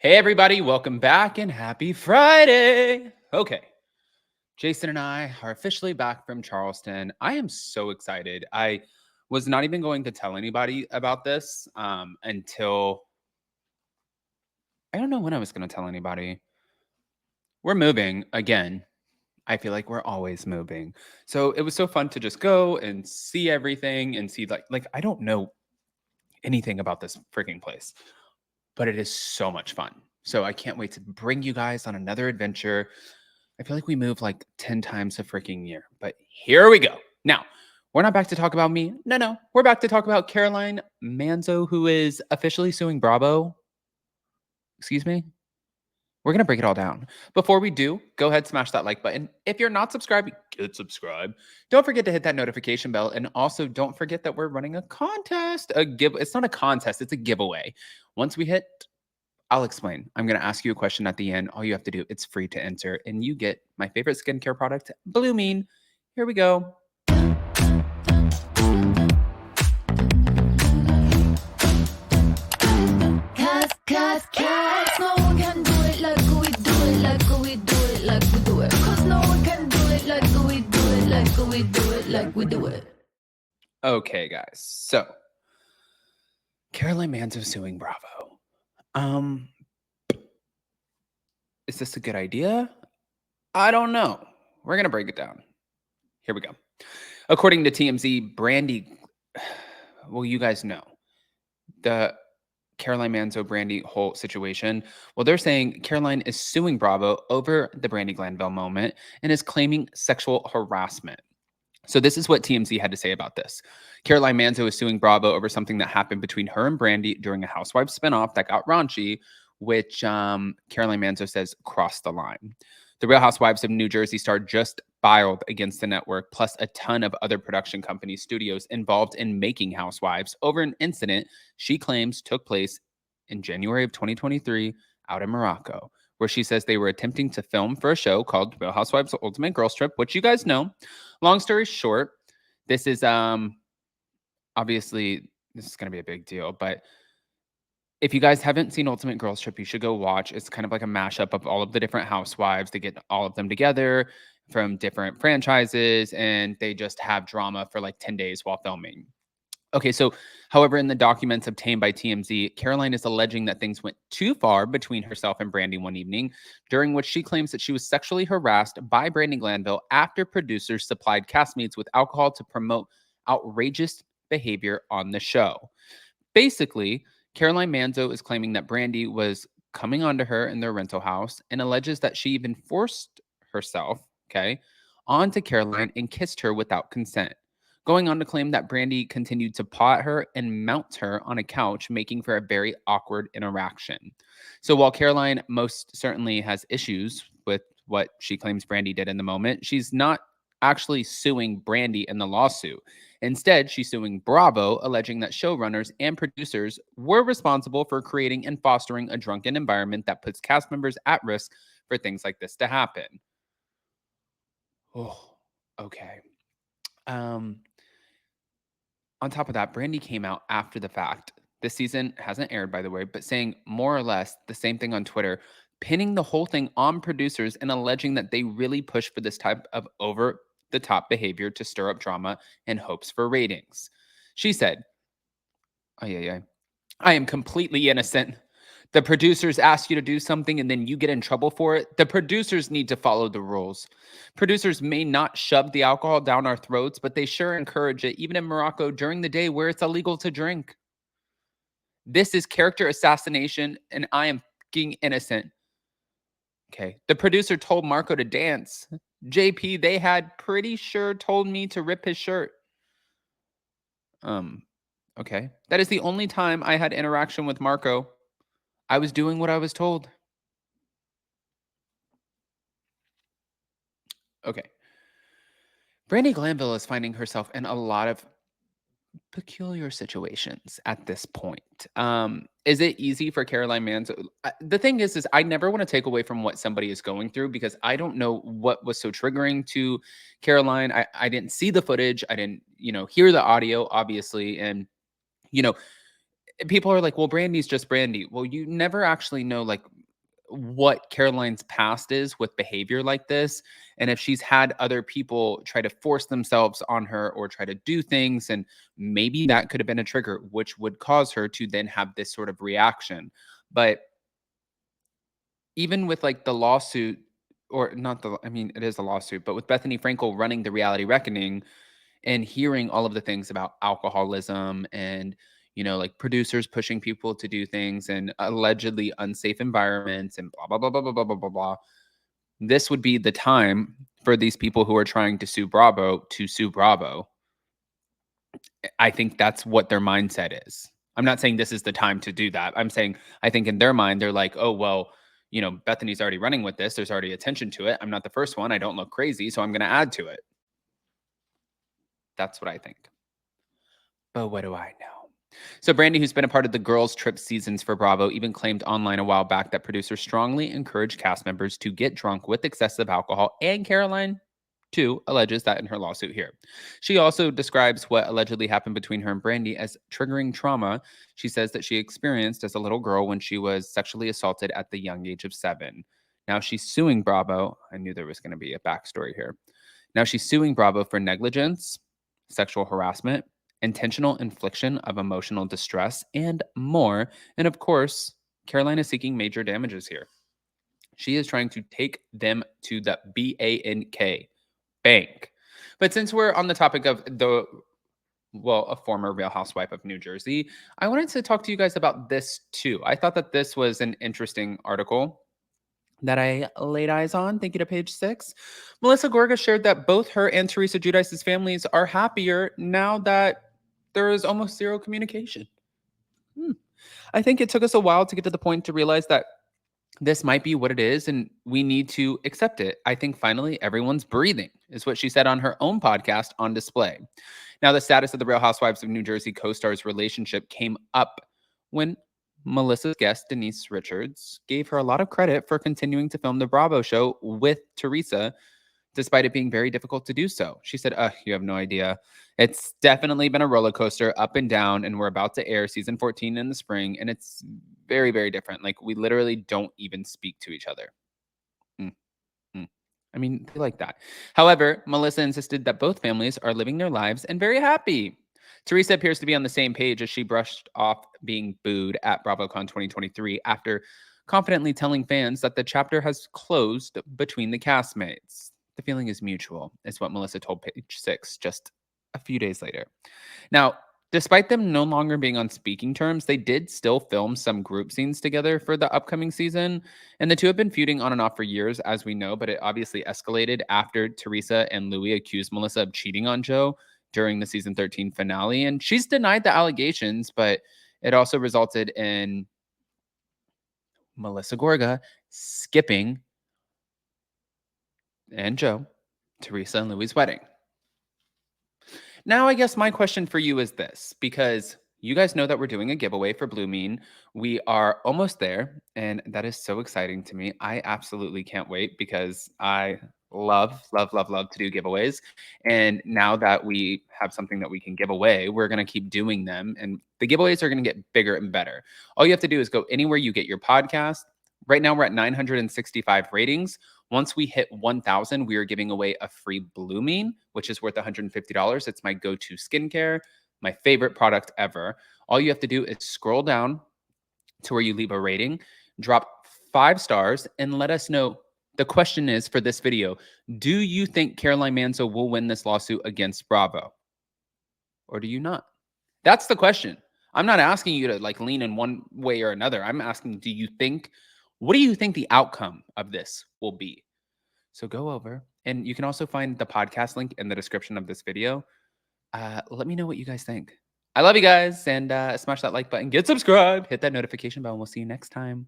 Hey, everybody, welcome back and happy Friday. Okay, Jason and I are officially back from Charleston. I am so excited. I was not even going to tell anybody about this until I don't know when I was going to tell anybody. We're moving again. I feel like we're always moving. So it was so fun to just go and see everything and see like I don't know anything about this freaking place, but it is so much fun. So I can't wait to bring you guys on another adventure. I feel like we move like 10 times a freaking year, but here we go. Now, we're not back to talk about me. No. We're back to talk about Caroline Manzo, who is officially suing Bravo. Excuse me? We're going to break it all down. Before we do, go ahead, smash that like button. If you're not subscribed, get subscribed. Don't forget to hit that notification bell. And also don't forget that we're running a contest. It's not a contest, it's a giveaway. Once we hit, I'll explain. I'm going to ask you a question at the end. All you have to do, it's free to enter. And you get my favorite skincare product, Blue Mean. Here we go. Cause no one can do it like we do it, like we do it, like we do it. Cause no one can do it like we do it, like we do it, like we do it. Okay, guys. So, Caroline Manzo suing Bravo. Is this a good idea? I don't know. We're going to break it down. Here we go. According to TMZ, Brandi, well, you guys know the Caroline Manzo Brandi whole situation. Well, they're saying Caroline is suing Bravo over the Brandi Glanville moment and is claiming sexual harassment. So this is what TMZ had to say about this. Caroline Manzo is suing Bravo over something that happened between her and Brandi during a Housewives spinoff that got raunchy, which Caroline Manzo says crossed the line. The Real Housewives of New Jersey star just filed against the network, plus a ton of other production company studios involved in making Housewives over an incident she claims took place in January of 2023 out in Morocco, where she says they were attempting to film for a show called Real Housewives Ultimate Girls Trip, which you guys know. Long story short, this is obviously this is going to be a big deal, but if you guys haven't seen Ultimate Girls Trip, you should go watch. It's kind of like a mashup of all of the different housewives. They get all of them together from different franchises, and they just have drama for like 10 days while filming. Okay, so however, in the documents obtained by TMZ, Caroline is alleging that things went too far between herself and Brandi one evening, during which she claims that she was sexually harassed by Brandi Glanville after producers supplied castmates with alcohol to promote outrageous behavior on the show. Basically, Caroline Manzo is claiming that Brandi was coming onto her in their rental house and alleges that she even forced herself, onto Caroline and kissed her without consent. Going on to claim that Brandi continued to paw at her and mount her on a couch, making for a very awkward interaction. So while Caroline most certainly has issues with what she claims Brandi did in the moment, she's not actually suing Brandi in the lawsuit. Instead, she's suing Bravo, alleging that showrunners and producers were responsible for creating and fostering a drunken environment that puts cast members at risk for things like this to happen. Oh, okay. On top of that, Brandi came out after the fact. This season hasn't aired, by the way, but saying more or less the same thing on Twitter, pinning the whole thing on producers and alleging that they really push for this type of over the top behavior to stir up drama and hopes for ratings. She said, I am completely innocent. The producers ask you to do something and then you get in trouble for it. The producers need to follow the rules. Producers may not shove the alcohol down our throats, but they sure encourage it, even in Morocco during the day where it's illegal to drink. This is character assassination, and I am fucking innocent. Okay. The producer told Marco to dance. JP, they had pretty sure told me to rip his shirt. Okay. That is the only time I had interaction with Marco. I was doing what I was told. Okay. Brandi Glanville is finding herself in a lot of peculiar situations at this point. Is it easy for Caroline Manzo? The thing is I never want to take away from what somebody is going through because I don't know what was so triggering to Caroline. I didn't see the footage. I didn't, hear the audio, obviously. And, you know, people are like, "Well, Brandy's just Brandy." Well, you never actually know, like, what Caroline's past is with behavior like this, and if she's had other people try to force themselves on her or try to do things, and maybe that could have been a trigger, which would cause her to then have this sort of reaction. But even with, like, the lawsuit, or not the I mean, it is a lawsuit, but with Bethany Frankel running the Reality Reckoning and hearing all of the things about alcoholism and, like, producers pushing people to do things and allegedly unsafe environments and blah, blah, blah, blah, blah, blah, blah, blah, blah. This would be the time for these people who are trying to sue Bravo to sue Bravo. I think that's what their mindset is. I'm not saying this is the time to do that. I'm saying I think in their mind, they're like, oh, well, Bethany's already running with this. There's already attention to it. I'm not the first one. I don't look crazy. So I'm going to add to it. That's what I think. But what do I know? So Brandi, who's been a part of the girls' trip seasons for Bravo, even claimed online a while back that producers strongly encourage cast members to get drunk with excessive alcohol, and Caroline, too, alleges that in her lawsuit here. She also describes what allegedly happened between her and Brandi as triggering trauma she says that she experienced as a little girl when she was sexually assaulted at the young age of 7. Now she's suing Bravo. I knew there was going to be a backstory here. Now she's suing Bravo for negligence, sexual harassment, intentional infliction of emotional distress, and more. And of course, Caroline is seeking major damages here. She is trying to take them to the BANK bank. But since we're on the topic of a former Real Housewife of New Jersey, I wanted to talk to you guys about this too. I thought that this was an interesting article that I laid eyes on. Thank you to page 6. Melissa Gorga shared that both her and Teresa Giudice's families are happier now that there is almost zero communication. I think it took us a while to get to the point to realize that this might be what it is and we need to accept it. I think finally everyone's breathing, is what she said on her own podcast, On Display. Now, the status of the Real Housewives of New Jersey co-stars relationship came up when Melissa's guest, Denise Richards, gave her a lot of credit for continuing to film the Bravo show with Teresa, despite it being very difficult to do so. She said, you have no idea. It's definitely been a roller coaster, up and down, and we're about to air season 14 in the spring, and it's very, very different. Like, we literally don't even speak to each other. Mm, mm. I mean, they like that. However, Melissa insisted that both families are living their lives and very happy. Teresa appears to be on the same page as she brushed off being booed at BravoCon 2023 after confidently telling fans that the chapter has closed between the castmates. The feeling is mutual, is what Melissa told page 6 just a few days later. Now, despite them no longer being on speaking terms, they did still film some group scenes together for the upcoming season. And the two have been feuding on and off for years, as we know, but it obviously escalated after Teresa and Louis accused Melissa of cheating on Joe during the season 13 finale. And she's denied the allegations, but it also resulted in Melissa Gorga skipping and Joe, Teresa and Louis' wedding. Now, I guess my question for you is this, because you guys know that we're doing a giveaway for Blue Mean. We are almost there, and that is so exciting to me. I absolutely can't wait because I love, love, love, love to do giveaways. And now that we have something that we can give away, we're going to keep doing them. And the giveaways are going to get bigger and better. All you have to do is go anywhere you get your podcast. Right now, we're at 965 ratings. Once we hit 1,000, we are giving away a free Blue Mean, which is worth $150. It's my go-to skincare, my favorite product ever. All you have to do is scroll down to where you leave a rating, drop 5 stars, and let us know. The question is for this video, do you think Caroline Manzo will win this lawsuit against Bravo? Or do you not? That's the question. I'm not asking you to like lean in one way or another. I'm asking, what do you think the outcome of this will be? So go over, and you can also find the podcast link in the description of this video. Let me know what you guys think. I love you guys, and smash that like button, get subscribed, hit that notification bell, and we'll see you next time.